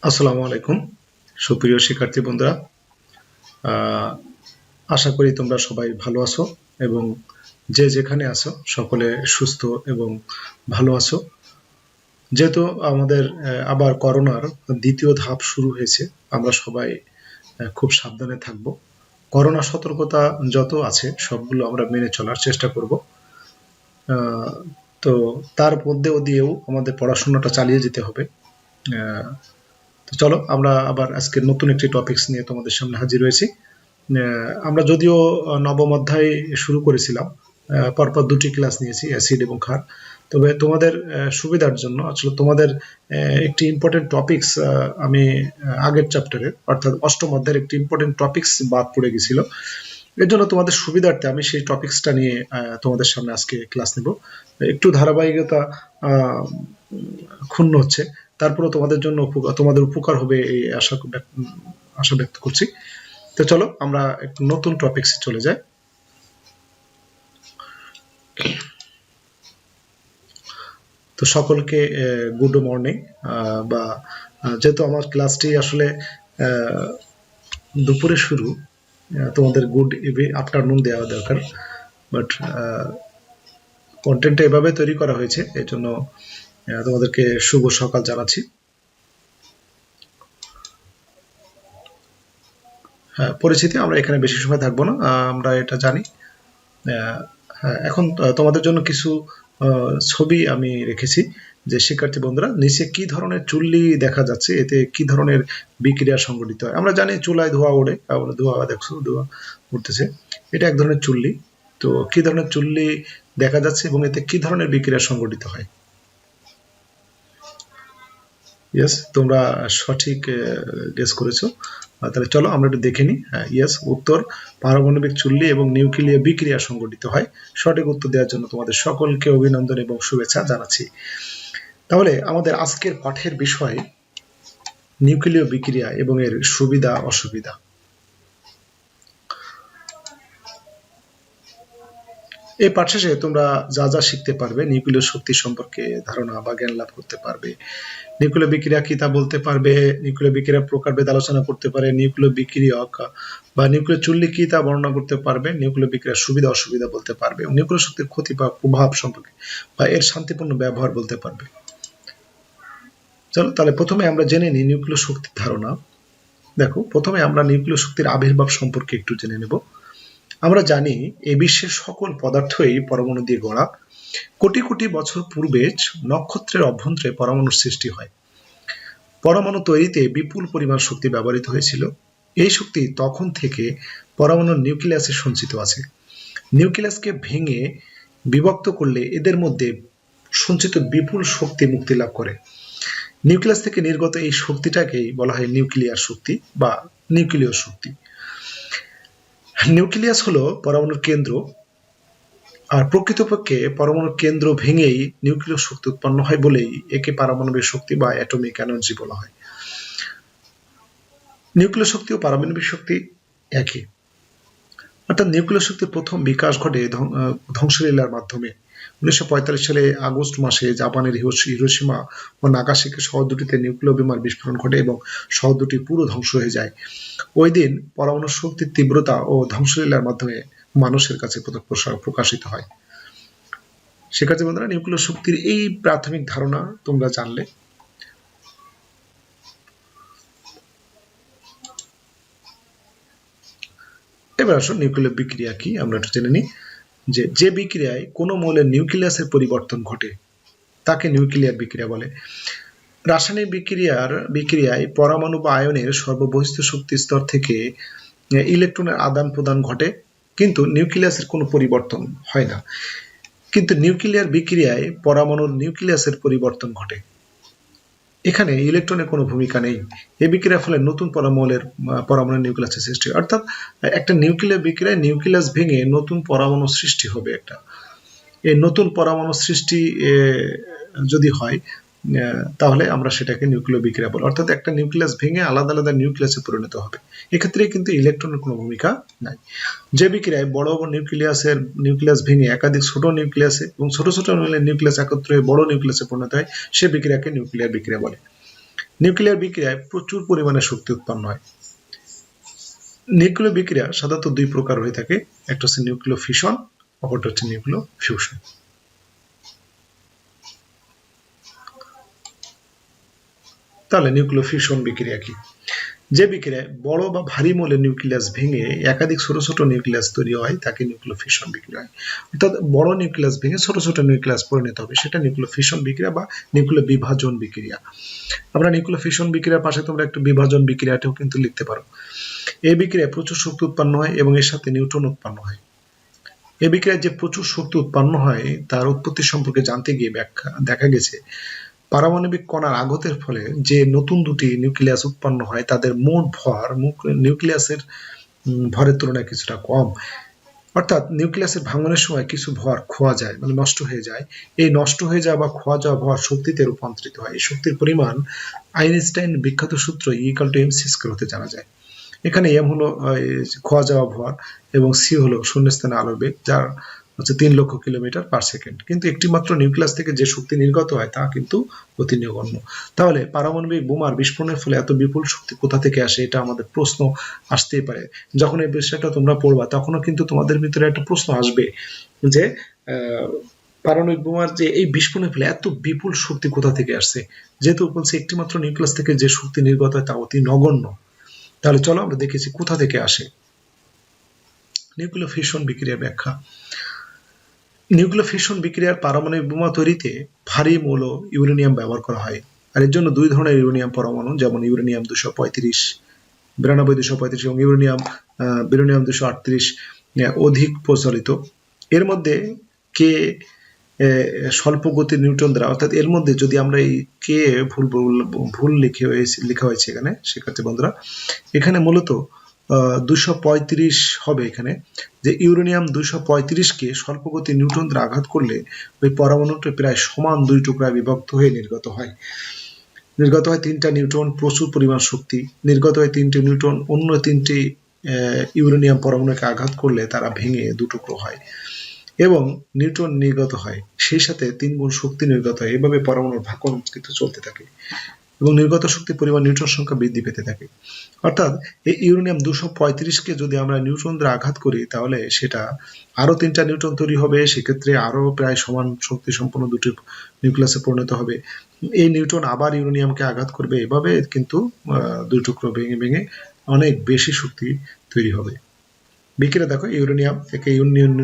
আসসালামু আলাইকুম সুপ্রিয় শিক্ষার্থী বন্ধুরা। আশা করি তোমরা সবাই ভালো আছো এবং যে যেখানে আছো সকলে সুস্থ এবং ভালো আছো। যেহেতু আমাদের আবার করোনার দ্বিতীয় ধাপ শুরু হয়েছে, আমরা সবাই খুব সাবধানে থাকব। করোনা সতর্কতা যত আছে সবগুলো আমরা মেনে চলার চেষ্টা করব। তো তার মধ্যেও দিয়েও আমাদের পড়াশোনাটা চালিয়ে যেতে হবে। তো চলো আমরা আবার আজকে নতুন একটি টপিকস নিয়ে তোমাদের সামনে হাজির হয়েছি। আমরা যদিও নবম অধ্যায় শুরু করেছিলাম, পরপর দুটি ক্লাস নিয়েছি, অ্যাসিড এবং ক্ষার। তবে তোমাদের সুবিধার জন্য আসলে তোমাদের একটি ইম্পর্টেন্ট টপিকস আমি আগের চ্যাপ্টারে অর্থাৎ অষ্টম অধ্যায়ের একটি ইম্পর্টেন্ট টপিকস বাদ পড়ে গেছিল। এর জন্য তোমাদের সুবিধার্থে আমি সেই টপিকসটা নিয়ে তোমাদের সামনে আজকে ক্লাস নেব। একটু ধারাবাহিকতা ক্ষুণ্ণ হচ্ছে, তারপরে তোমাদের জন্য তোমাদের উপকার হবে এই আশা ব্যক্ত করছি। তো চলো আমরা একটু নতুন টপিকসে চলে যাই। তো সকলকে গুড মর্নিং, বা যেহেতু আমার ক্লাসটি আসলে দুপুরে শুরু, তোমাদের গুড আফটারনুন দেওয়া দরকার, বাট কন্টেন্টটা এভাবে তৈরি করা হয়েছে, এই জন্য তোমাদেরকে শুভ সকাল জানাচ্ছি। হ্যাঁ, পরিচিতি আমরা এখানে বেশি সময় থাকবো না, আমরা এটা জানি। এখন তোমাদের জন্য কিছু ছবি আমি রেখেছি, যে শিক্ষার্থী বন্ধুরা নিচে কি ধরনের চুল্লি দেখা যাচ্ছে, এতে কি ধরনের বিক্রিয়া সংঘটিত হয়। আমরা জানি চুলায় ধোঁয়া ওঠে, ধোঁয়া দেখছো, ধোঁয়া উঠতেছে, এটা এক ধরনের চুল্লি। তো কি ধরনের চুল্লি দেখা যাচ্ছে এবং এতে কি ধরনের বিক্রিয়া সংঘটিত হয়? ইয়েস, তোমরা সঠিক গেস করেছো। তাহলে চলো আমরা একটু দেখে নিই। ইয়েস, উত্তর পারমাণবিক চুল্লি এবং নিউক্লিয় বিক্রিয়া সংঘটিত হয়। সঠিক উত্তর দেওয়ার জন্য তোমাদের সকলকে অভিনন্দন এবং শুভেচ্ছা জানাচ্ছি। তাহলে আমাদের আজকের পাঠের বিষয় নিউক্লিয় বিক্রিয়া এবং এর সুবিধা অসুবিধা। এই পাঠ শেষে তোমরা যা যা শিখতে পারবে, নিউক্লিয় শক্তি সম্পর্কে ধারণা বা জ্ঞান লাভ করতে পারবে, নিউক্লিয় বিক্রিয়া কি তা বলতে পারবে, নিউক্লিয় বিক্রিয়ার প্রকারভেদ আলোচনা করতে পারে, নিউক্লিয় বিক্রিয়ক বা নিউক্লিয় চুল্লি কি তা বর্ণনা করতে পারবে, নিউক্লিয় বিক্রিয়ার সুবিধা অসুবিধা বলতে পারবে, নিউক্লিয় শক্তির ক্ষতি বা প্রভাব সম্পর্কে বা এর শান্তিপূর্ণ ব্যবহার বলতে পারবে। চলো তাহলে প্রথমে আমরা জেনে নিই নিউক্লিয় শক্তির ধারণা। দেখো, প্রথমে আমরা নিউক্লিয় শক্তির আবির্ভাব সম্পর্কে একটু জেনে নেব। আমরা জানি এই বিশ্বের সকল পদার্থই পরমাণু দিয়ে গড়া। কোটি কোটি বছর পূর্বে নক্ষত্রের অভ্যন্তরে পরমাণুর সৃষ্টি হয়। পরমাণু তৈরিতে বিপুল পরিমাণ শক্তি ব্যবহৃত হয়েছিল। এই শক্তি তখন থেকে পরমাণুর নিউক্লিয়াসে সঞ্চিত আছে। নিউক্লিয়াসকে ভেঙে বিভক্ত করলে এদের মধ্যে সঞ্চিত বিপুল শক্তি মুক্তি লাভ করে। নিউক্লিয়াস থেকে নির্গত এই শক্তিটাকেই বলা হয় নিউক্লিয়ার শক্তি বা নিউক্লিয় শক্তি। নিউক্লিয়াস হলো পরমাণুর কেন্দ্র, আর প্রকৃতপক্ষে পরমাণুর কেন্দ্র ভেঙেই নিউক্লিয় শক্তি উৎপন্ন হয় বলেই একে পারমাণবিক শক্তি বা অ্যাটমিক এনার্জি বলা হয়। নিউক্লিয় শক্তি ও পারমাণবিক শক্তি একই, অর্থাৎ নিউক্লিয় শক্তির প্রথম বিকাশ ঘটে ধ্বংসলীলার মাধ্যমে। 1945 সালে আগস্ট মাসে জাপানের হিরোশিমা ও নাগাসাকি শহর দুটিতে নিউক্লিয় বিমান বিস্ফোরণ ঘটে এবং শহর দুটি পুরো ধ্বংস হয়ে যায়। ওই দিন পরমাণু শক্তির তীব্রতা ও ধ্বংসলীলার মাধ্যমে মানুষের কাছে প্রকাশিত হয়। শিক্ষার্থী বন্ধুরা, নিউক্লিয় শক্তির এই প্রাথমিক ধারণা তোমরা জানলে। এবার আসো নিউক্লিয় বিক্রিয়া কি আমরা একটু জেনে নিই। যে বিক্রিয়ায় কোনো মৌলের নিউক্লিয়াসের পরিবর্তন ঘটে তাকে নিউক্লিয়ার বিক্রিয়া বলে। রাসায়নিক বিক্রিয়ায় পরমাণু বা আয়নের সর্ববহিস্থ শক্তি স্তর থেকে ইলেকট্রনের আদান প্রদান ঘটে, কিন্তু নিউক্লিয়াসের কোনো পরিবর্তন হয় না। কিন্তু নিউক্লিয়ার বিক্রিয়ায় পরমাণুর নিউক্লিয়াসের পরিবর্তন ঘটে। এখানে ইলেকট্রনের কোনো ভূমিকা নেই। এই বিক্রিয়ার ফলে নতুন পরমাণু নিউক্লিয়াসের সৃষ্টি, অর্থাৎ একটা নিউক্লিয়ার বিক্রিয়ায় নিউক্লিয়াস ভেঙে নতুন পরমাণু সৃষ্টি হবে একটা। এই নতুন পরমাণু সৃষ্টি যদি হয় তাহলে আমরা সেটাকে নিউক্লিয় বিক্রিয়া বলি, অর্থাৎ একটা নিউক্লিয়াস ভেঙে আলাদা আলাদা নিউক্লিয়াসে পরিণত হবে। এক্ষেত্রে কিন্তু ইলেকট্রনের কোনো ভূমিকা নাই। যে বিক্রিয়ায় বড় বড় নিউক্লিয়াস ভেঙে একাধিক ছোট নিউক্লিয়াসে এবং ছোট ছোট নিউক্লিয়াস একত্রে বড় নিউক্লিয়াসে পরিণত হয়, সে বিক্রিয়াকে নিউক্লিয়ার বিক্রিয়া বলে। নিউক্লিয়ার বিক্রিয়ায় প্রচুর পরিমাণে শক্তি উৎপন্ন হয়। নিউক্লিয় বিক্রিয়া সাধারণত দুই প্রকার হয়ে থাকে, একটা হচ্ছে নিউক্লিয় ফিশন, অপরটা হচ্ছে নিউক্লিয় ফিউশন। তাহলে নিউক্লিয় ফিউশন বিক্রিয়া কি? যে বিক্রিয়ায় বড় বা ভারী মৌলের নিউক্লিয়াস ভেঙে একাধিক ছোট ছোট নিউক্লিয়াস তৈরি হয় তাকে নিউক্লিয় ফিউশন বিক্রিয়া হয়। অর্থাৎ বড় নিউক্লিয়াস ভেঙে ছোট ছোট নিউক্লিয়াস পরিণত হবে, সেটা নিউক্লিয় ফিউশন বিক্রিয়া বা নিউক্লিয় বিভাজন বিক্রিয়া। আমরা নিউক্লিয় ফিউশন বিক্রিয়ার পাশে তোমরা একটু বিভাজন বিক্রিয়াটাও কিন্তু লিখতে পারো। এই বিক্রিয়ায় প্রচুর শক্তি উৎপন্ন হয় এবং এর সাথে নিউট্রন উৎপন্ন হয়। এই বিক্রিয়ায় যে প্রচুর শক্তি উৎপন্ন হয় তার উৎপত্তি সম্পর্কে জানতে গিয়ে দেখা গেছে পারমাণবিক কণার আঘাতের ফলে যে নতুন দুটি নিউক্লিয়াস উৎপন্ন হয় তাদের মোট ভর নিউক্লিয়াসের ভরের তুলনায় কিছুটা কম। অর্থাৎ নিউক্লিয়াসের ভাঙনের সময় কিছু ভর খোয়া যায়, মানে নষ্ট হয়ে যায়। এই নষ্ট হয়ে যাওয়া বা খোয়া যাওয়া ভর শক্তিতে রূপান্তরিত হয়। এই শক্তির পরিমাণ আইনস্টাইন বিখ্যাত সূত্র E=mc² হতে জানা যায়। এখানে এম হলো খোয়া যাওয়া ভর এবং সি হলো শূন্যস্থানে আলোর বেগ, যার হচ্ছে 3 লক্ষ কিলোমিটার পার সেকেন্ড। কিন্তু একটি মাত্র নিউক্লিয়াস থেকে যে শক্তি নির্গত হয় তা কিন্তু অতি নগণ্য। তাহলে পারমাণবিক বোমার বিস্ফোরণের ফলে এত বিপুল শক্তি কোথা থেকে আসে, এটা আমাদের প্রশ্ন আসতেই পারে। যখন এই বিষয়টা তোমরা পড়বা তখনও কিন্তু তোমাদের ভিতরে একটা প্রশ্ন আসবে যে পারমাণবিক বোমার যে এই বিস্ফোরণের ফলে এত বিপুল শক্তি কোথা থেকে আসছে, যেহেতু বলছে একটি মাত্র নিউক্লিয়াস থেকে যে শক্তি নির্গত হয় তা অতি নগণ্য। তাহলে চলো আমরা দেখেছি কোথা থেকে আসে। নিউক্লিয় ফিউশন বিক্রিয়ার ব্যাখ্যা। নিউক্লিয় ফিউশন বিক্রিয়ার পারমাণবিক বোমা তৈরিতে ভারী মৌল ইউরেনিয়াম ব্যবহার করা হয়। আর এর জন্য দুই ধরনের ইউরেনিয়াম পরমাণু, যেমন ইউরেনিয়াম 235 235 এবং ইউরেনিয়াম 238 অধিক প্রচলিত। এর মধ্যে কে স্বল্প গতির নিউট্রন দ্বারা, অর্থাৎ এর মধ্যে যদি আমরা এই কে ভুল লেখা হয়েছে এখানে, সেক্ষেত্রে বন্ধুরা এখানে মূলত 235 হবে। এখানে যে ইউরেনিয়াম 235 কে স্বল্পগতি নিউট্রন দ্বারা আঘাত করলে ওই পরমাণুটা প্রায় সমান দুই টুকরায় বিভক্ত হয়ে নির্গত হয়। নির্গত হয় 3টা নিউট্রন, প্রচুর পরিমাণ শক্তি। নির্গত হয় 3টি নিউট্রন, অন্য 3টি ইউরেনিয়াম পরমাণুকে আঘাত করলে তারা ভেঙে দুটুকরো হয় এবং নিউট্রন নির্গত হয়, সেই সাথে 3 গুণ শক্তি নির্গত হয়। এভাবে পরমাণুর ভাঙন কিন্তু চলতে থাকে এবং নির্গত শক্তির পরিমাণ নিউট্রন সংখ্যা বৃদ্ধি পেতে থাকে। অর্থাৎ এই ইউরেনিয়াম 235 কে যদি আমরা নিউট্রন দ্বারা আঘাত করি তাহলে সেটা আরো 3টা নিউট্রন তৈরি হবে, সেক্ষেত্রে আরো প্রায় সমান শক্তি সম্পন্ন দুটি নিউক্লিয়াসে পরিণত হবে। এই নিউট্রন আবার ইউরেনিয়ামকে আঘাত করবে, এভাবে কিন্তু দুই টুকরো ভেঙে ভেঙে অনেক বেশি শক্তি তৈরি হবে। বিক্রিয়া দেখো, ইউরেনিয়াম একে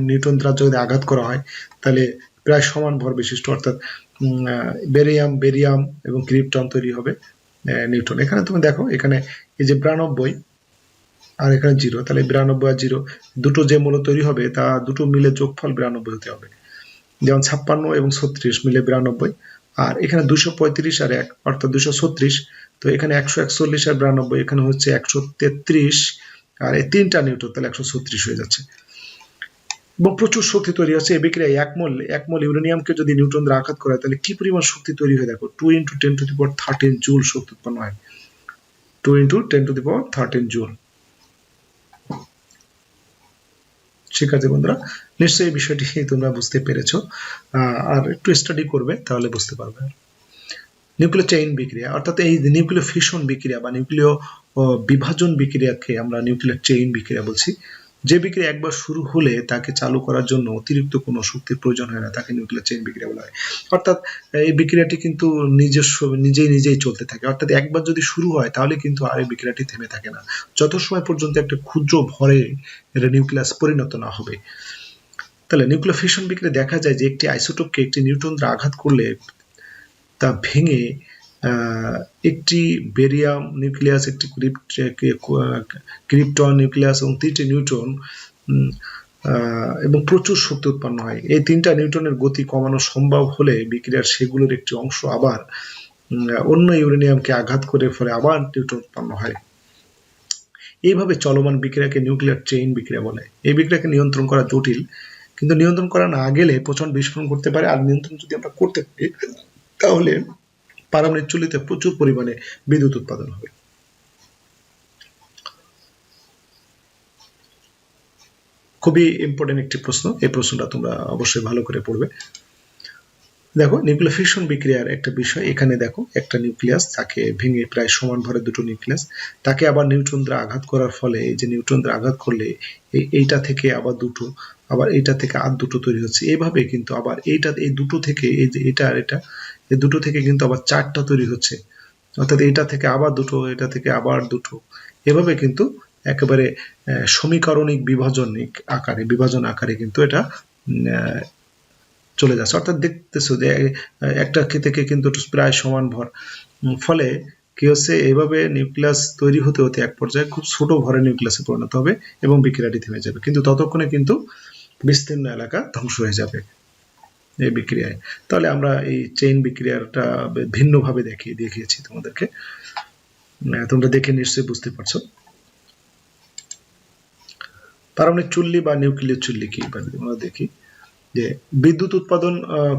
নিউট্রন দ্বারা যদি আঘাত করা হয় তাহলে প্রায় সমান ভর বিশিষ্ট, অর্থাৎ বেরিয়াম এবং ক্রিপ্টন তৈরি হবে নিউট্রন। এখানে তুমি দেখো, এখানে এই যে 92 আর এখানে 0, তাহলে 92 আর 0 দুটো যে মৌল তৈরি হবে তা দুটো মিলে যোগফল 92 হতে হবে। যেমন 56 এবং 36 মিলে 92, আর এখানে 235 আর 1 অর্থাৎ 236, তো এখানে 141 আর 92 এখানে হচ্ছে 133, আর এই 3টা নিউট্রন তাহলে 136 হয়ে যাচ্ছে এবং প্রচুর শক্তি তৈরি হচ্ছে। এই বিক্রিয়ায় এক মোল ইউরেনিয়ামকে যদি নিউট্রন দ্বারা আঘাত করা হয় তাহলে কি পরিমাণ শক্তি তৈরি হয় দেখো, 2 × 10⁻13 জুল শক্তি উৎপন্ন হয়। 2 × 10⁻13 জুল। ঠিক আছে বন্ধুরা, নিশ্চয়ই এই বিষয়টি তোমরা বুঝতে পেরেছো, আর একটু স্টাডি করবে তাহলে বুঝতে পারবে। নিউক্লিয় চেইন বিক্রিয়া, অর্থাৎ এই নিউক্লিয় ফিউশন বিক্রিয়া বা নিউক্লিয় বিভাজন বিক্রিয়াকে আমরা নিউক্লিয় চেইন বিক্রিয়া বলছি। যে বিক্রিয়া একবার শুরু হলে তাকে চালু করার জন্য অতিরিক্ত কোনো শক্তির প্রয়োজন হয় না, তাকে নিউক্লিয় চেইন বিক্রিয়া বলা হয়। অর্থাৎ এই বিক্রিয়াটি কিন্তু নিজেই চলতে থাকে, অর্থাৎ একবার যদি শুরু হয় তাহলে কিন্তু আর এই বিক্রিয়াটি থেমে থাকে না, যত সময় পর্যন্ত একটা ক্ষুদ্র ভরে নিউক্লিয়াস পরিণত না হবে। তাহলে নিউক্লিয় ফিউশন বিক্রিয়া দেখা যায় যে একটি আইসোটোপকে একটি নিউট্রন দ্বারা আঘাত করলে তা ভেঙে একটি বেরিয়াম নিউক্লিয়াস, একটি ক্রিপ্টন নিউক্লিয়াস এবং 3টি নিউট্রন এবং প্রচুর শক্তি উৎপন্ন হয়। এই 3টা নিউট্রনের গতি কমানো সম্ভব হলে বিক্রিয়ার সেগুলোর একটি অংশ আবার অন্য ইউরেনিয়ামকে আঘাত করে ফলে আবার নিউট্রন উৎপন্ন হয়। এইভাবে চলমান বিক্রিয়াকে নিউক্লিয়ার চেইন বিক্রিয়া বলে। এই বিক্রিয়াকে নিয়ন্ত্রণ করা জটিল, কিন্তু নিয়ন্ত্রণ করা না গেলে প্রচন্ড বিস্ফোরণ করতে পারে। আর নিয়ন্ত্রণ যদি আমরা করতে পারি তাহলে পারমাণবিক চুল্লিতে প্রচুর পরিমাণে বিদ্যুৎ উৎপাদন হবে। খুবই ইম্পর্টেন্ট একটি প্রশ্ন, এই প্রশ্নটা তোমরা অবশ্যই ভালো করে পড়বে। দেখো নিউক্লিয় ফিউশন বিক্রিয়ার একটা বিষয় এখানে দেখো, একটা নিউক্লিয়াস তাকে ভেঙে প্রায় সমান ভরের দুটো নিউক্লিয়াস, তাকে আবার নিউট্রন দ্বারা আঘাত করার ফলে, এই যে নিউট্রন দ্বারা আঘাত করলে এইটা থেকে আবার দুটো, আবার এইটা থেকে আর দুটো তৈরি হচ্ছে, এইভাবে কিন্তু আবার এইটা, এই দুটো থেকে, এই যে এটা আর এটা, এই দুটো থেকে কিন্তু আবার চারটা তৈরি হচ্ছে, অর্থাৎ এটা থেকে আবার দুটো, এটা থেকে আবার দুটো, এভাবে কিন্তু একেবারে সমীকরণিক বিভাজন আকারে কিন্তু এটা চলে যাচ্ছে। অর্থাৎ দেখতেছো যে একটা থেকে কিন্তু প্রায় সমান ভর, ফলে কি হচ্ছে, এইভাবে নিউক্লিয়াস তৈরি হতে হতে এক পর্যায়ে খুব ছোট ভরের নিউক্লিয়াসে পরিণত হবে এবং বিক্রিয়াটি থেমে যাবে, কিন্তু ততক্ষণে কিন্তু বিস্তীর্ণ এলাকা ধ্বংস হয়ে যাবে এই বিক্রিয়ায়। তাহলে আমরা এই চেইন বিক্রিয়াটা ভিন্নভাবে দেখিয়েছি তোমাদেরকে, তোমরা দেখে নিশ্চয়ই বুঝতে পারছো। পারমাণবিক চুল্লি বা নিউক্লিয় চুল্লি কি, আমরা দেখি যে বিদ্যুৎ উৎপাদন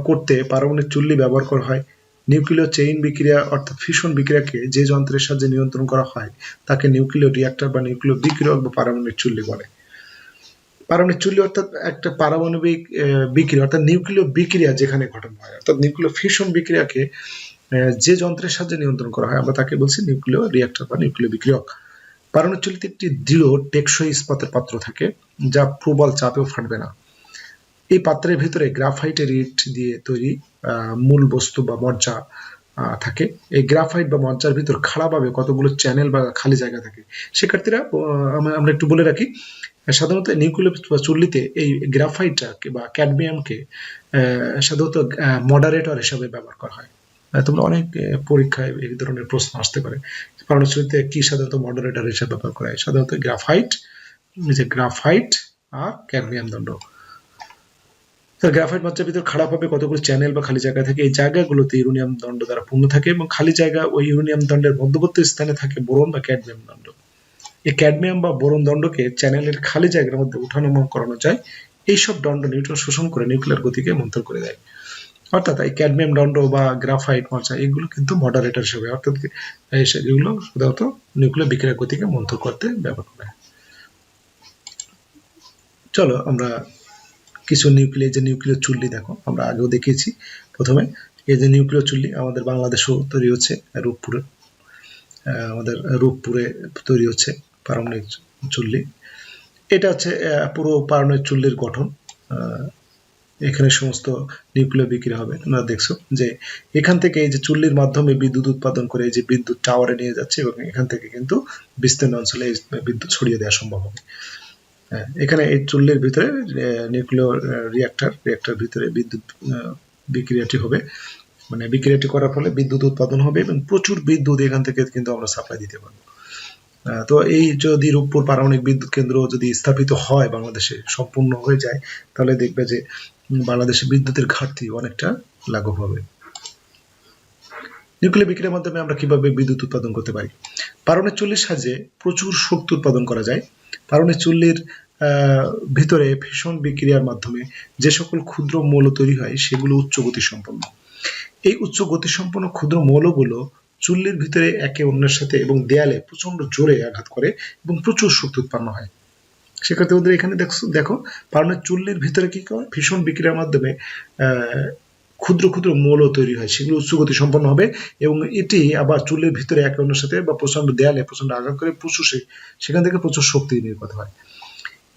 করতে পারমাণবিক চুল্লি ব্যবহার করা হয়। নিউক্লিয় চেইন বিক্রিয়া অর্থাৎ ফিউশন বিক্রিয়াকে যে যন্ত্রের সাহায্যে নিয়ন্ত্রণ করা হয় তাকে নিউক্লিয় রিঅ্যাক্টর বা নিউক্লিয় বিক্রিয়ক বা পারমাণবিক চুল্লি বলে। পারমাণবিক চুল্লি অর্থাৎ একটা পারমাণবিক বিক্রিয়া অর্থাৎ নিউক্লিয় বিক্রিয়া যেখানে ঘটানো হয়, অর্থাৎ নিউক্লিয় ফিউশন বিক্রিয়াকে যে যন্ত্রের সাহায্যে নিয়ন্ত্রণ করা হয় আমরা তাকে বলছি নিউক্লিয় রিঅ্যাক্টর বা নিউক্লিয় বিক্রিয়ক। পারমাণবিক চুল্লিতে একটি দৃঢ় টেকসই ইস্পাতের পাত্র থাকে যা প্রবল চাপেও ফাটবে না। এই পাত্রের ভিতরে গ্রাফাইটের ইট দিয়ে তৈরি মূল বস্তু বা মজ্জা থাকে। এই গ্রাফাইট বা মজ্জার ভিতর খাড়াভাবে কতগুলো চ্যানেল বা খালি জায়গা থাকে। শিক্ষার্থীরা আমরা একটু বলে রাখি, সাধারণত নিউক্লিয় চুল্লিতে এই গ্রাফাইটটাকে বা ক্যাডমিয়ামকে সাধারণত মডারেটর হিসাবে ব্যবহার করা হয়। তোমরা অনেক পরীক্ষায় এই ধরনের প্রশ্ন আসতে পারে, পারমাণবিক চুল্লিতে কি সাধারণত মডারেটর হিসাবে ব্যবহার করা হয়? সাধারণত গ্রাফাইট আর ক্যাডমিয়াম দণ্ড। গ্রাফাইট মজ্জার ভিতর খাড়াভাবে কতগুলো চ্যানেল বা খালি জায়গা থাকে। এই জায়গাগুলোতে ইউরেনিয়াম দণ্ড দ্বারা পূর্ণ থাকে এবং খালি জায়গা ওই ইউরেনিয়াম দণ্ডের মধ্যবর্তী স্থানে থাকে বোরন বা ক্যাডমিয়াম দণ্ড। এই ক্যাডমিয়াম বা বোরন দণ্ডকে চ্যানেলের খালি জায়গার মধ্যে উঠানামা করানো যায়। এইসব দণ্ড নিউট্রন শোষণ করে নিউক্লিয়ার গতিকে মন্থর করে দেয়। অর্থাৎ এই ক্যাডমিয়াম দণ্ড বা গ্রাফাইট মজ্জা এগুলো কিন্তু মডারেটর হিসেবে, অর্থাৎ এগুলো সাধারণত নিউক্লিয়ার বিক্রিয়ার গতিকে মন্থর করতে ব্যবহার করা হয়। চলো আমরা কিছু নিউক্লিয় চুল্লি দেখো, আমরা আগেও দেখিয়েছি। প্রথমে এই যে নিউক্লিয় চুল্লি আমাদের বাংলাদেশেও তৈরি হচ্ছে, রূপপুরে তৈরি হচ্ছে পারমাণবিক চুল্লি। এটা হচ্ছে পুরো পারমাণবিক চুল্লির গঠন। এখানে সমস্ত নিউক্লিয় বিক্রিয়া হবে। তোমরা দেখছো যে এখান থেকে এই যে চুল্লির মাধ্যমে বিদ্যুৎ উৎপাদন করে এই যে বিদ্যুৎ টাওয়ারে নিয়ে যাচ্ছে এবং এখান থেকে কিন্তু বিস্তীর্ণ অঞ্চলে বিদ্যুৎ ছড়িয়ে দেওয়া সম্ভব হবে। এখানে এই চুল্লির ভিতরে নিউক্লিয় রিঅ্যাক্টর ভিতরে বিদ্যুৎ বিক্রিয়াটি হবে, মানে বিক্রিয়াটি করার ফলে বিদ্যুৎ উৎপাদন হবে এবং প্রচুর বিদ্যুৎ এখান থেকে কিন্তু আমরা সাপ্লাই দিতে পারবো। তো এই যদি রূপপুর পারমাণবিক বিদ্যুৎ কেন্দ্র যদি স্থাপিত হয়, বাংলাদেশে সম্পূর্ণ হয়ে যায়, তাহলে দেখবে যে বাংলাদেশে বিদ্যুতের ঘাটতি অনেকটা লাঘব হবে। নিউক্লিয় বিক্রিয়ার মাধ্যমে আমরা কিভাবে বিদ্যুৎ উৎপাদন করতে পারি? পারমাণবিক চুল্লির সাহায্যে প্রচুর শক্তি উৎপাদন করা যায়। পারমাণবিক চুল্লির ভিতরে ফিউশন বিক্রিয়ার মাধ্যমে যে সকল ক্ষুদ্র মৌল তৈরি হয় সেগুলো উচ্চ গতি সম্পন্ন। এই উচ্চ গতি সম্পন্ন ক্ষুদ্র মৌলগুলো চুল্লির ভিতরে একে অন্যের সাথে এবং দেয়ালে প্রচন্ড জোরে আঘাত করে এবং প্রচুর শক্তি উৎপন্ন হয়। সেক্ষেত্রে ওদের এখানে দেখো পারমাণবিক চুল্লির ভিতরে কি করে, ফিউশন বিক্রিয়ার মাধ্যমে ক্ষুদ্র ক্ষুদ্র মৌল তৈরি হয়, সেগুলো উচ্চ গতি সম্পন্ন হবে এবং এটি আবার চুল্লির ভিতরে একে অন্যের সাথে বা প্রচন্ড দেয়ালে প্রচন্ড আঘাত করে সেখান থেকে প্রচুর শক্তি নির্গত হয়।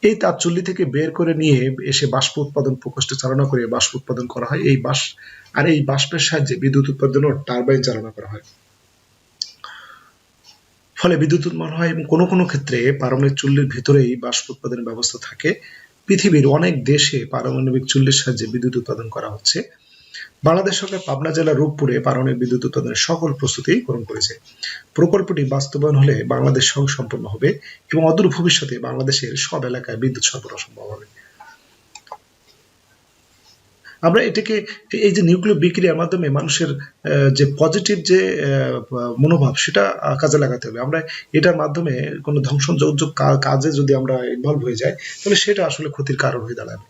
এই তাপ চুল্লি থেকে বের করে নিয়ে এসে বাষ্প উৎপাদন প্রকোষ্ঠে চালনা করে বাষ্প উৎপাদন করা হয়। এই বাষ্পের সাহায্যে বিদ্যুৎ উৎপাদনের টারবাইন চালনা করা হয়, ফলে বিদ্যুৎ উৎপন্ন হয়। এবং কোনো কোনো ক্ষেত্রে পারমাণবিক চুল্লির ভিতরেই বাষ্প উৎপাদনের ব্যবস্থা থাকে। পৃথিবীর অনেক দেশে পারমাণবিক চুল্লির সাহায্যে বিদ্যুৎ উৎপাদন করা হচ্ছে। বাংলাদেশ সরকার পাবনা জেলার রূপপুরে পারমাণবিক বিদ্যুৎ উৎপাদনের সকল প্রস্তুতি গ্রহণ করেছে। প্রকল্পটি বাস্তবায়ন হলে বাংলাদেশ স্বয়ংসম্পূর্ণ হবে এবং অদূর ভবিষ্যতে বাংলাদেশের সব এলাকায় বিদ্যুৎ সরবরাহ সম্ভব হবে। আমরা এটাকে, এই যে নিউক্লিয় বিক্রিয়ার মাধ্যমে মানুষের যে পজিটিভ যে মনোভাব সেটা কাজে লাগাতে হবে। আমরা এটার মাধ্যমে কোনো ধ্বংসযোগ্য কাজে যদি আমরা ইনভলভ হয়ে যাই তাহলে সেটা আসলে ক্ষতির কারণ হয়ে দাঁড়াবে।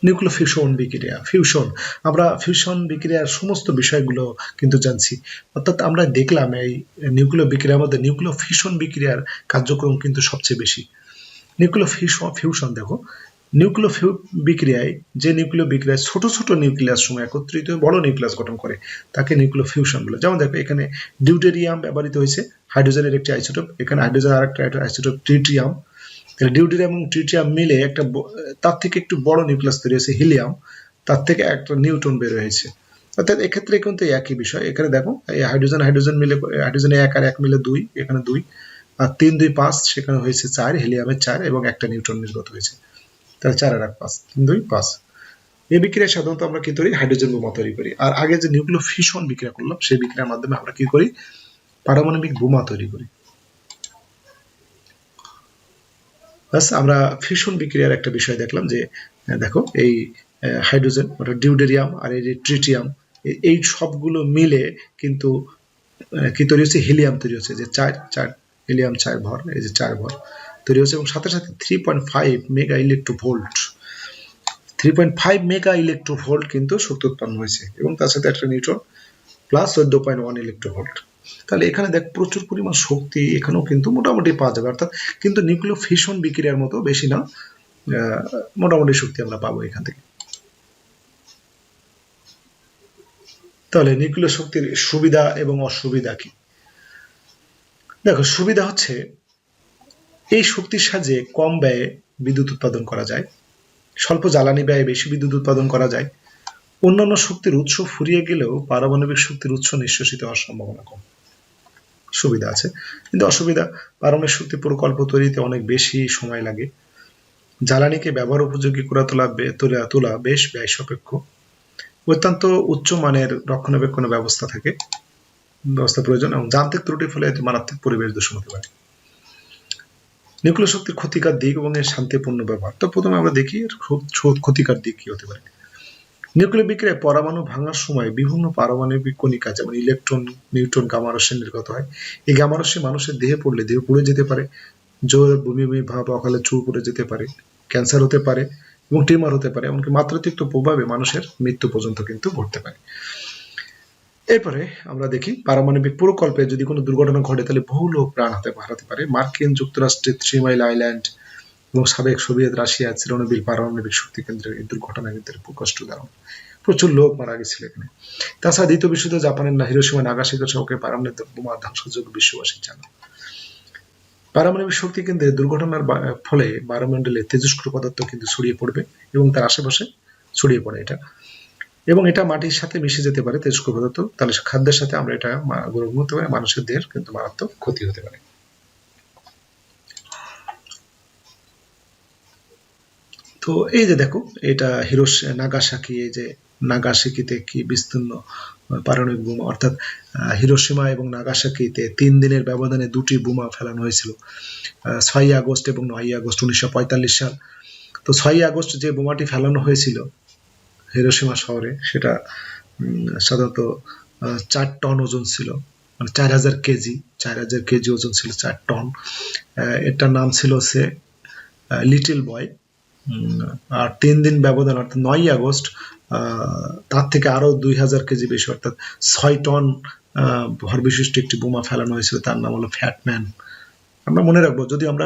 নিউক্লিয় আমরা ফিউশন বিক্রিয়ার সমস্ত বিষয়গুলো কিন্তু জানছি। অর্থাৎ আমরা দেখলাম এই নিউক্লিয় বিক্রিয়ার মধ্যে নিউক্লিয় ফিউশন বিক্রিয়ার কার্যক্রম কিন্তু সবচেয়ে বেশি। নিউক্লিয় ফিউশন দেখো, নিউক্লিয় বিক্রিয়ায় যে নিউক্লিয় বিক্রিয়ায় ছোট ছোট নিউক্লিয়াস সময় একত্রিত হয়ে বড় নিউক্লিয়াস গঠন করে তাকে নিউক্লিয় ফিউশন বলে। যেমন দেখো এখানে ডিউটেরিয়াম ব্যবহৃত হয়েছে, হাইড্রোজেনের একটি আইসোটোপ, এখানে হাইড্রোজেন আরেকটা আইসোটোপ ট্রিটিয়াম। তাহলে ডিউটেরিয়াম এবং ট্রিটিয়াম মিলে একটা তার থেকে একটু বড় নিউক্লিয়াস তৈরি হয়েছে হিলিয়াম, তার থেকে একটা নিউট্রন বের হয়েছে। অর্থাৎ এক্ষেত্রে কিন্তু একই বিষয়। এখানে দেখো এই হাইড্রোজেন হাইড্রোজেন মিলে, হাইড্রোজেন 1 আর 1 মিলে 2, এখানে 2 আর 3 2 5, সেখানে হয়েছে 4, হিলিয়ামের 4 এবং একটা নিউট্রন নির্গত হয়েছে। তাহলে 4 আর 1 5, 3 2 5। এই বিক্রিয়া সাধারণত আমরা কি করি, হাইড্রোজেন বোমা তৈরি করি। আর আগে যে নিউক্লিয় ফিশন বিক্রিয়া করলাম সেই বিক্রিয়ার মাধ্যমে আমরা কি করি, পারমাণবিক বোমা তৈরি করি। বাস আমরা ফিশন বিক্রিয়ার একটা বিষয় দেখলাম যে দেখো এই হাইড্রোজেন অর্থাৎ ডিউটেরিয়াম আর এই যে ট্রিটিয়াম, এই সবগুলো মিলে কিন্তু কি তৈরি হচ্ছে, হিলিয়াম তৈরি হচ্ছে, যে 4 হিলিয়াম 4 ভর, এই যে 4 ভর তৈরি হচ্ছে এবং সাথে সাথে 3.5 মেগা ইলেকট্রোভোল্ট 3.5 মেগা ইলেকট্রোভোল্ট কিন্তু শক্তি উৎপন্ন হয়েছে এবং তার সাথে একটা নিউট্রন প্লাস 14.1 ইলেকট্রোভোল্ট। তাহলে এখানে দেখ প্রচুর পরিমাণ শক্তি এখানেও কিন্তু মোটামুটি পাওয়া যাবে, অর্থাৎ কিন্তু নিউক্লিয় ফিশন বিক্রিয়ার মতো বেশি না, মোটামুটি শক্তি আমরা পাবো এখান থেকে। তাহলে নিউক্লিয় শক্তির সুবিধা এবং অসুবিধা কি? দেখো সুবিধা হচ্ছে এই শক্তির সাহায্যে কম ব্যয়ে বিদ্যুৎ উৎপাদন করা যায়, স্বল্প জ্বালানি ব্যয়ে বেশি বিদ্যুৎ উৎপাদন করা যায়, অন্যান্য শক্তির উৎস ফুরিয়ে গেলেও পারমাণবিক শক্তির উৎস নিঃশেষিত হওয়ার সম্ভাবনা কম। সুবিধা আছে, কিন্তু অসুবিধা, পারমাণবিক শক্তি প্রকল্প তৈরিতে অনেক বেশি সময় লাগে, জ্বালানিকে ব্যবহার উপযোগী করে তোলা বেশ ব্যয় সাপেক্ষ, অত্যন্ত উচ্চমানের রক্ষণাবেক্ষণ ব্যবস্থা প্রয়োজন এবং যান্ত্রিক ত্রুটির ফলে এতে মারাত্মক পরিবেশ দূষণ হতে পারে। নিউক্লিয় শক্তির ক্ষতিকার দিক এবং এর শান্তিপূর্ণ ব্যবহার। তো প্রথমে আমরা দেখি এর ক্ষতিকার দিক কি হতে পারে। নিউক্লিয় বিক্রিয়ায় পরমাণু ভাঙার সময় বিভিন্ন পারমাণবিক কণিকা যেমন ইলেকট্রন, নিউট্রন, গামা রশ্মি নির্গত হয়। এই গামা রশ্মি মানুষের দেহে পড়লে দেহ পুড়ে যেতে পারে, জ্বর, বমি ভাব, অকালে চুল পড়ে যেতে পারে, ক্যান্সার হতে পারে এবং টিউমার হতে পারে, এমনকি মাত্রাতিরিক্ত প্রভাবে মানুষের মৃত্যু পর্যন্ত কিন্তু ঘটতে পারে। এরপরে আমরা দেখি পারমাণবিক প্রকল্পে যদি কোনো দুর্ঘটনা ঘটে তাহলে বহু লোক প্রাণ হারাতে পারে। মার্কিন যুক্তরাষ্ট্রের 3 মাইল আইল্যান্ড এবং সাবেক সোভিয়েত রাশিয়া চেরনোবিল পারমাণবিক শক্তি কেন্দ্রের এই দুর্ঘটনা কিন্তু প্রকষ্ট উদাহরণ, প্রচুর লোক মারা গেছিল এখানে। তাছাড়া দ্বিতীয় বিশ্বযুদ্ধে জাপানের হিরোশিমা নাগাসাকি শহরে পারমাণবিক বোমা ধ্বংসযোগ্য বিশ্ববাসী জানা। পারমাণবিক শক্তি কেন্দ্রে দুর্ঘটনার ফলে বায়ুমণ্ডলে তেজস্ক্রিয় পদার্থ কিন্তু ছড়িয়ে পড়বে এবং তার আশেপাশে ছড়িয়ে পড়ে এটা, এবং এটা মাটির সাথে মিশে যেতে পারে তেজস্ক্রিয় পদার্থ, তাহলে খাদ্যের সাথে আমরা এটা গ্রহণ করতে পারি, মানুষের দেহের কিন্তু মারাত্মক ক্ষতি হতে পারে। তো এই যে দেখো এটা নাগাসাকি, এই যে নাগাসাকিতে কি বিস্তীর্ণ পারমাণবিক বোমা, অর্থাৎ হিরোশিমা এবং নাগাসাকিতে 3 দিনের ব্যবধানে 2টি বোমা ফেলানো হয়েছিল, 6 আগস্ট এবং 9 আগস্ট 1945 সাল। তো 6 আগস্ট যে বোমাটি ফেলানো হয়েছিল হিরোশিমা শহরে সেটা সাধারণত 4 টন ওজন ছিল, মানে 4000 কেজি ওজন ছিল, 4 টন। এটার নাম ছিল সে লিটল বয়। আর 3 দিন ব্যবধান অর্থাৎ 9 আগস্ট তার থেকে আরো 2000 কেজি বেশি অর্থাৎ 6 টন ভর বিশিষ্ট একটি বোমা ফেলানো হয়েছিল, তার নাম হলো ফ্যাটম্যান। আমরা মনে রাখবো, যদি আমরা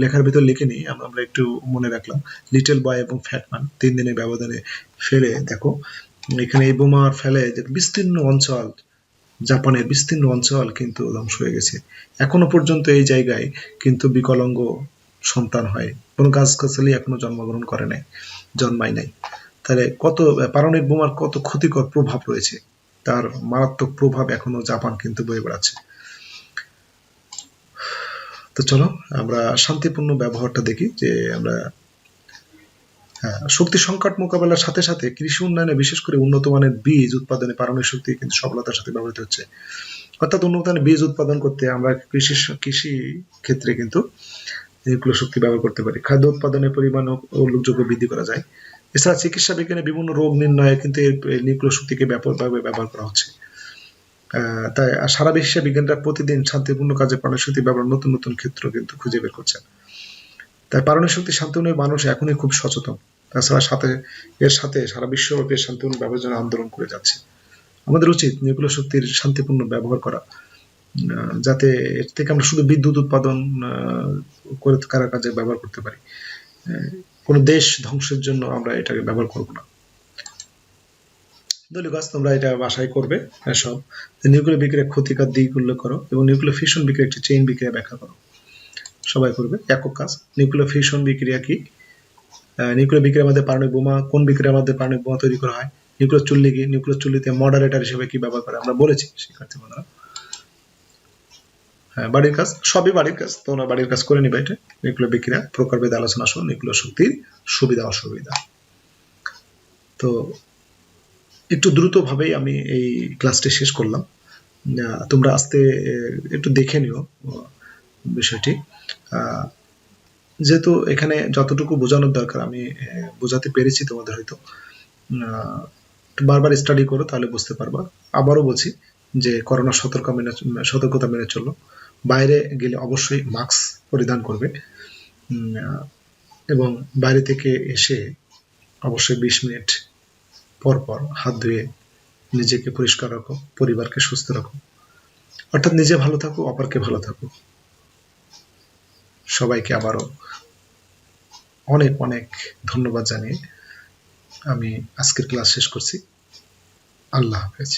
লেখার ভিতর লিখিনি, আমরা একটু মনে রাখলাম লিটল বয় এবং ফ্যাটম্যান 3 দিনের ব্যবধানে ফেলে। দেখো এখানে এই বোমার ফেলে যে বিস্তীর্ণ অঞ্চল, জাপানের বিস্তীর্ণ অঞ্চল কিন্তু ধ্বংস হয়ে গেছে। এখনো পর্যন্ত এই জায়গায় কিন্তু বিকলাঙ্গ সন্তান হয়, কোনো গাছগাছালি এখনো জন্মায় নাই। তাহলে কত পারমাণবিক বোমার কত ক্ষতিকর প্রভাব রয়েছে, তার মারাত্মক প্রভাব এখনো জাপান কিন্তু বয়ে বেড়াচ্ছে। তো চলো আমরা শান্তিপূর্ণ ব্যবহারটা দেখি, যে আমরা শক্তি সংকট মোকাবেলার সাথে সাথে কৃষি উন্নয়নে বিশেষ করে উন্নত মানের বীজ উৎপাদনে পারমাণবিক শক্তি কিন্তু সফলতার সাথে ব্যবহৃত হচ্ছে। অর্থাৎ উন্নত মানের বীজ উৎপাদন করতে আমরা কৃষি ক্ষেত্রে কিন্তু নিউক্লিয় শক্তি ব্যবহার করতে পারি। খাদ্য উৎপাদনের পরিমাণ উল্লেখযোগ্য বৃদ্ধি করা যায়। এছাড়া চিকিৎসা বিজ্ঞানে বিভিন্ন রোগ নির্ণয়ে কিন্তু এই নিউক্লিয় শক্তিকে ব্যাপকভাবে ব্যবহার করা হচ্ছে। তাই সারা বিশ্বে বিজ্ঞানীরা প্রতিদিন শান্তিপূর্ণ কাজে পারমাণবিক শক্তি ব্যবহার নতুন নতুন ক্ষেত্র কিন্তু খুঁজে বের করছেন। তাই পারমাণবিক শক্তি শান্তিপূর্ণ মানুষ এখনই খুব সচেতন। তাছাড়া এর সাথে সারা বিশ্বব্যাপী শান্তিপূর্ণ ব্যবহারের জন্য আন্দোলন করে যাচ্ছে। আমাদের উচিত নিউক্লিয় শক্তির শান্তিপূর্ণ ব্যবহার করা, যাতে এর থেকে আমরা শুধু বিদ্যুৎ উৎপাদন করে কাজে ব্যবহার করতে পারি। কোনো দেশ ধ্বংসের জন্য আমরা এটাকে ব্যবহার করব না। দলীয় কাজ তোমরা এটা বাসায় করবে সব। নিউক্লিয় বিক্রিয়ার ক্ষতিকর দিক উল্লেখ করো এবং নিউক্লিয় ফিউশন বিক্রিয়া একটি চেইন বিক্রিয়া ব্যাখ্যা করো। সবাই করবে একক কাজ। নিউক্লিয় ফিউশন বিক্রিয়া কি? নিউক্লিয় বিক্রিয়ার মধ্যে পারমাণবিক বোমা, কোন বিক্রিয়ার মধ্যে পারমাণবিক বোমা তৈরি করা হয়? নিউক্লিয় চুল্লি কি? নিউক্লিয় চুল্লিতে মডারেটর হিসেবে কি ব্যবহার করে? আমরা বলেছি শিক্ষার্থী বন্ধুরা। হ্যাঁ, বাড়ির কাজ, সবই বাড়ির কাজ, তোমরা বাড়ির কাজ করে নিবে। এটা নিউক্লিয় বিক্রিয়া প্রকারভেদে আলোচনা সহ নিউক্লিয় শক্তির সুবিধা অসুবিধা। তো একটু দ্রুতভাবেই আমি এই ক্লাসটি শেষ করলাম। তোমরা আস্তে একটু দেখে নিও বিষয়টি। যেহেতু এখানে যতটুকু বোঝানোর দরকার আমি বোঝাতে পেরেছি তোমাদের, হয়তো বারবার স্টাডি করো তাহলে বুঝতে পারবা। আবারও বলছি যে করোনা সতর্কতা মেনে চলো। বাইরে গেলে অবশ্যই মাস্ক পরিধান করবে এবং বাইরে থেকে এসে অবশ্যই 20 মিনিট পর পর হাত ধুয়ে নিজেকে পরিষ্কার রাখো, পরিবারকে সুস্থ রাখো। অর্থাৎ নিজে ভালো থাকো, অপরকে ভালো থাকো। সবাইকে আবারও অনেক অনেক ধন্যবাদ জানিয়ে আমি আজকের ক্লাস শেষ করছি। আল্লাহ হাফেজ।